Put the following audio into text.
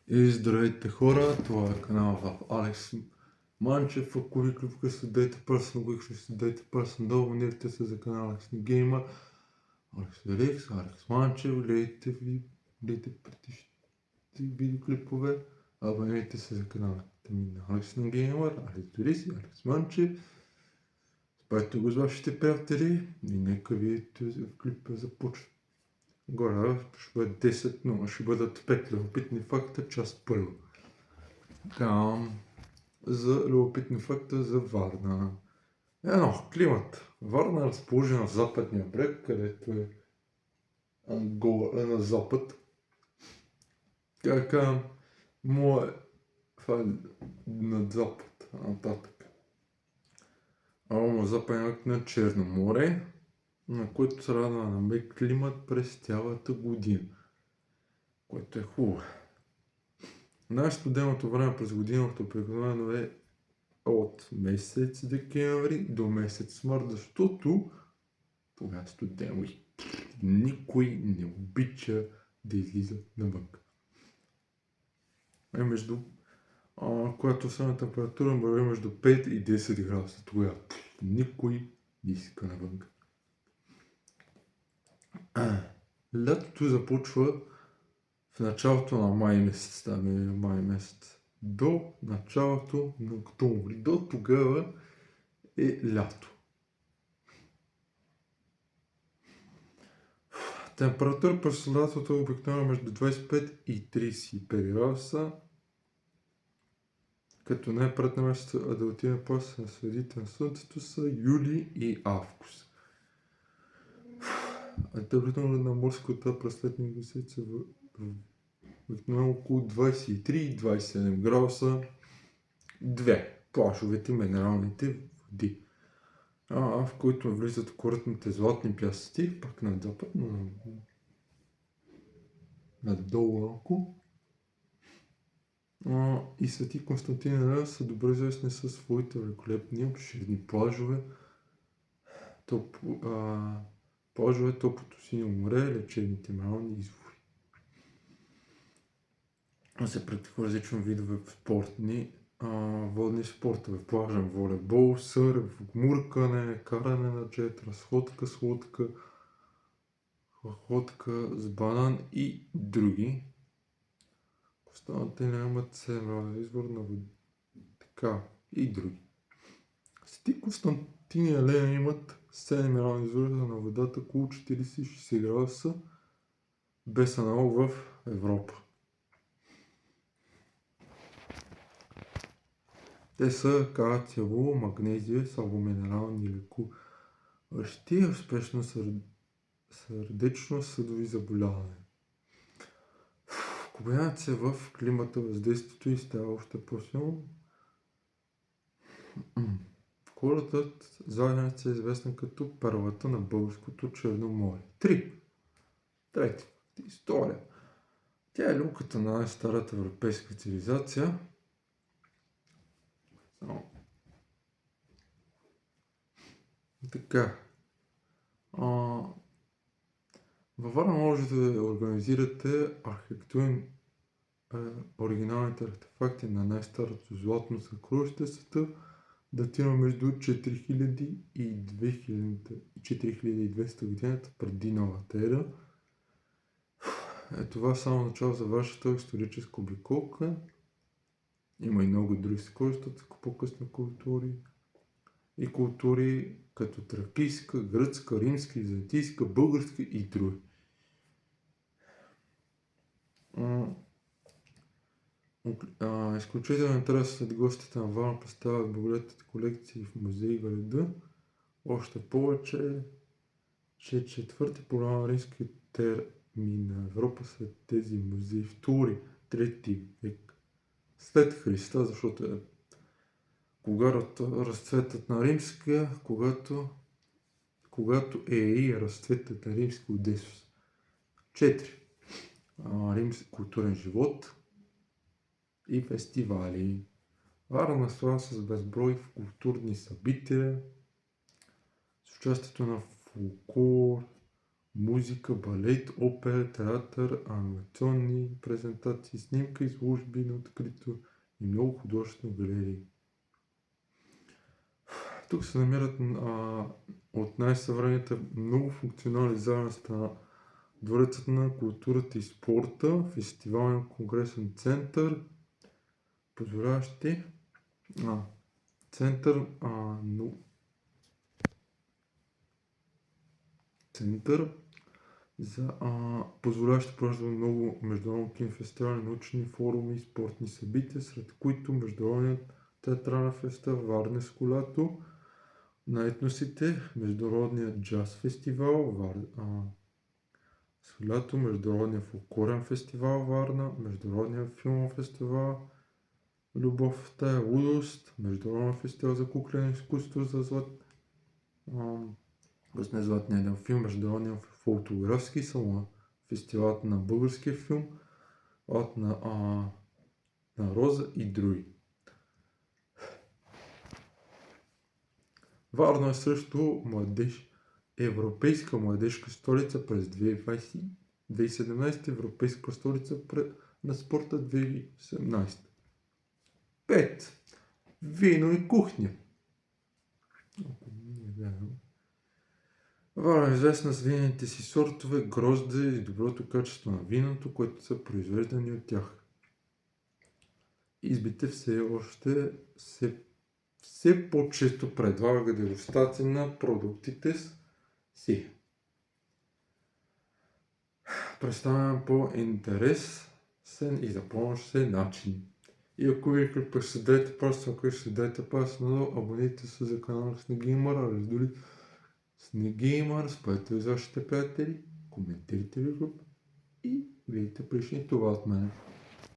И здравейте хора, това е канал в Алекс Манчев, ако ви клювка следете пръсно, ако ще следете пръсно, да абонирайте се за канал Алекс на Геймър, Алекс Манчев, гледайте предишните видеоклипове, абонирайте се за каналите ми на Алекс на Геймър, Алекс Манчев, спайте го с вашите приятели и нека видите в клипа започва. Горе ще бъде 10, но ще бъдат 5 любопитни факта, част първа. За любопитни факта за Варна. Климат. Варна е разположена на западния брег, където е Ангола на запад. Така му е над запад, нататък. Западник на Черно море, на който се радва на мек климат през цялата година, което е хубаво. Най-студеното време през годината обикновено е от месец декември до месец март, защото тогава е студено и никой не обича да излиза навън. Когато средна температура върви между 5 и 10 градуса, тогава никой не иска навън. Лятото започва в началото на май месец, до началото на октомври. До тогава е лято. Температура през лятото е обикновено между 25 и 35 градуса, като най-пред на месеца, а да отидем после на средите на слънцето са юли и август. Температура на морската през летния месец е обикновено около 23 и 27 градуса. Плашовете, минералните води, в които влизат коритните златни пясъци, пак над запад, но надолу малко. И Свети Константин и Елена са добре известни със своите великолепни обширни плажове, топлото синьо море, лечебните минерални извори. Се практикува различни видове спортни водни спортове, плажен волейбол, сърф, гмуркане, каране на джет, разходка с лодка, ходка с банан и други. Останалите нямат семейен извор на вода, и други. Свети Константин и Елена имат 7 минерални извора на водата около 40-60 градуса, без аналог в Европа. Те са калциево, магнезия, слабоминерални лекуващи, успешно сърдечно-съдови заболявания. Комбинация в климата, въздействието и става още по-силно. Коротът задница е известна като перлата на българското Черно море. Трети. История. Тя е люлката на най-старата европейска цивилизация. Така. Във Варна можете да организирате оригиналните артефакти на най-старото златно съкровище в света, датира между 4000 и 4200 годината преди новата ера. Това само начало за вашата историческа обиколка. Има и много други съкровища от по-късни култури, като тракийска, гръцка, римска, византийска, българска и други. Изключително интерес след гостите на Варна представят богатите колекции в музеи и града. Още повече, че четвърти по на римския термин на Европа след тези музеи, 2-3 век след Христа, защото е когато разцветът на римския, когато е и разцветът на римски Одесус. 4. Римски културен живот и фестивали. Варна слава с безброй в културни събития, с участието на фолклор, музика, балет, опера, театър, анимационни презентации, снимка, изложби на открито и много художествени галерии. Тук се намират от най-съвременните многофункционални зданието на Дворецът на културата и спорта, фестивален конгресен център, позволяващи център за позволяващи провеждане много международни кинофестивали, научни форуми и спортни събития, сред които Международният театрален фестивал Варненско лято на етносите, Международният джаз фестивал лято, Международният фолклорен фестивал Варна, Международният филмов фестивал Любовта е лудост, Международен фестивал за куклено изкуство за златния ден филм, Международния фотографски салон, фестивалът на българския филм, на Роза и други. Варна е също европейска младежка столица през 2017, европейска столица на спорта 2017. 5. Вино и кухня. Варна е известна с винените си сортове, грозде и доброто качество на виното, което са произвеждани от тях. Избите все по-често предлага дегустация на продуктите си. Представям по интересен и запомнящ начин. И ако ви следете пасно, абонирайте се за канала Снегеймър, раздели Снегеймър, споделете с вашите приятели, коментирайте ви и видите причини това от мене.